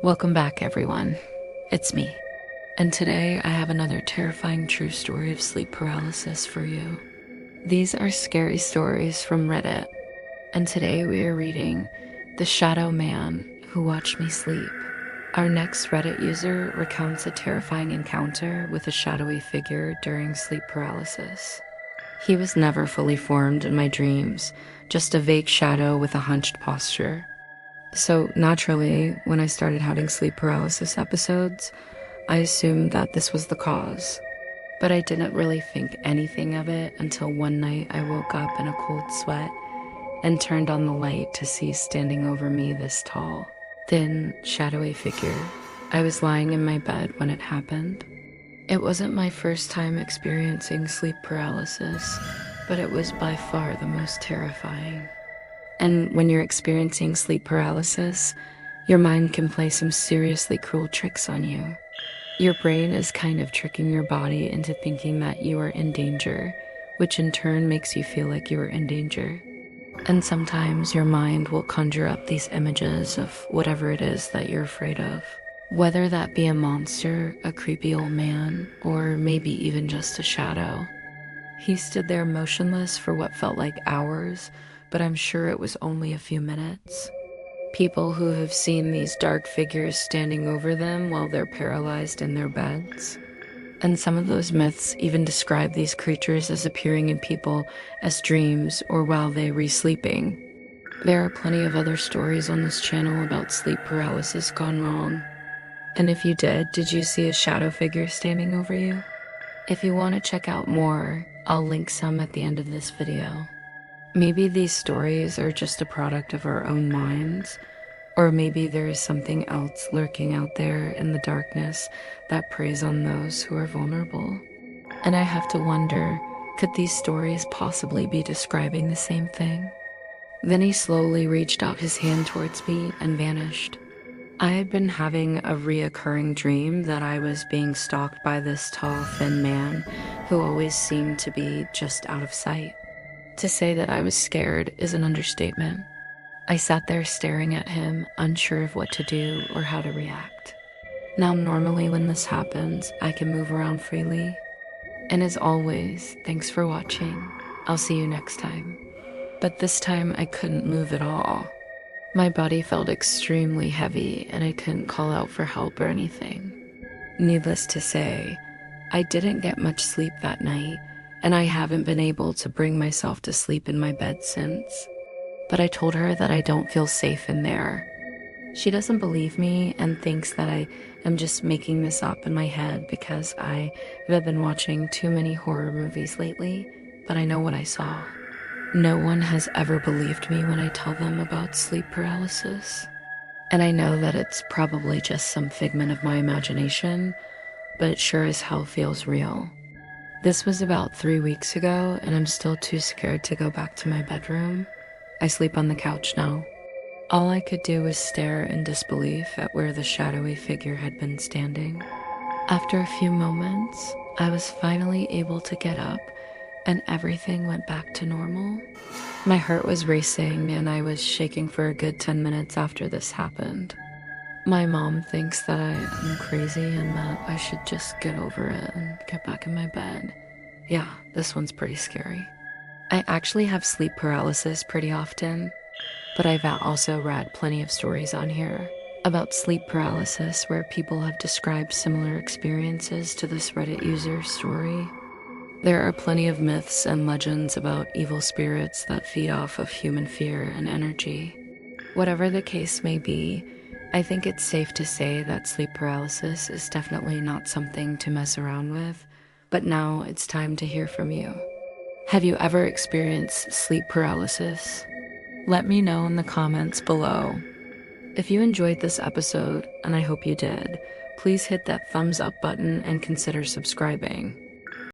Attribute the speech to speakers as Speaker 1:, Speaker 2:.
Speaker 1: Welcome back, everyone. It's me. And today I have another terrifying true story of sleep paralysis for you. These are scary stories from Reddit, and today we are reading The Shadow Man Who Watched Me Sleep. Our next Reddit user recounts a terrifying encounter with a shadowy figure during sleep paralysis. He was never fully formed in my dreams, just a vague shadow with a hunched posture. So naturally, when I started having sleep paralysis episodes, I assumed that this was the cause. But I didn't really think anything of it until one night I woke up in a cold sweat and turned on the light to see standing over me this tall, thin, shadowy figure. I was lying in my bed when it happened. It wasn't my first time experiencing sleep paralysis, but it was by far the most terrifying. And when you're experiencing sleep paralysis, your mind can play some seriously cruel tricks on you. Your brain is kind of tricking your body into thinking that you are in danger, which in turn makes you feel like you are in danger. And sometimes your mind will conjure up these images of whatever it is that you're afraid of. Whether that be a monster, a creepy old man, or maybe even just a shadow. He stood there motionless for what felt like hours, but I'm sure it was only a few minutes. People who have seen these dark figures standing over them while they're paralyzed in their beds. And some of those myths even describe these creatures as appearing in people as dreams or while they re-sleeping. There are plenty of other stories on this channel about sleep paralysis gone wrong. And if you did you see a shadow figure standing over you? If you want to check out more, I'll link some at the end of this video. Maybe these stories are just a product of our own minds, or maybe there is something else lurking out there in the darkness that preys on those who are vulnerable. And I have to wonder, could these stories possibly be describing the same thing? Then he slowly reached out his hand towards me and vanished. I had been having a reoccurring dream that I was being stalked by this tall, thin man who always seemed to be just out of sight. To say that I was scared is an understatement. I sat there staring at him, unsure of what to do or how to react. Now, normally when this happens, I can move around freely. And as always, thanks for watching. I'll see you next time. But this time I couldn't move at all. My body felt extremely heavy and I couldn't call out for help or anything. Needless to say, I didn't get much sleep that night, and I haven't been able to bring myself to sleep in my bed since. But I told her that I don't feel safe in there. She doesn't believe me and thinks that I am just making this up in my head because I have been watching too many horror movies lately, but I know what I saw. No one has ever believed me when I tell them about sleep paralysis. And I know that it's probably just some figment of my imagination, but it sure as hell feels real. This was about 3 weeks ago, and I'm still too scared to go back to my bedroom. I sleep on the couch now. All I could do was stare in disbelief at where the shadowy figure had been standing. After a few moments, I was finally able to get up, and everything went back to normal. My heart was racing, and I was shaking for a good 10 minutes after this happened. My mom thinks that I am crazy and that I should just get over it and get back in my bed. Yeah, this one's pretty scary. I actually have sleep paralysis pretty often, but I've also read plenty of stories on here about sleep paralysis where people have described similar experiences to this Reddit user's story. There are plenty of myths and legends about evil spirits that feed off of human fear and energy. Whatever the case may be, I think it's safe to say that sleep paralysis is definitely not something to mess around with, but now it's time to hear from you. Have you ever experienced sleep paralysis? Let me know in the comments below. If you enjoyed this episode, and I hope you did, please hit that thumbs up button and consider subscribing.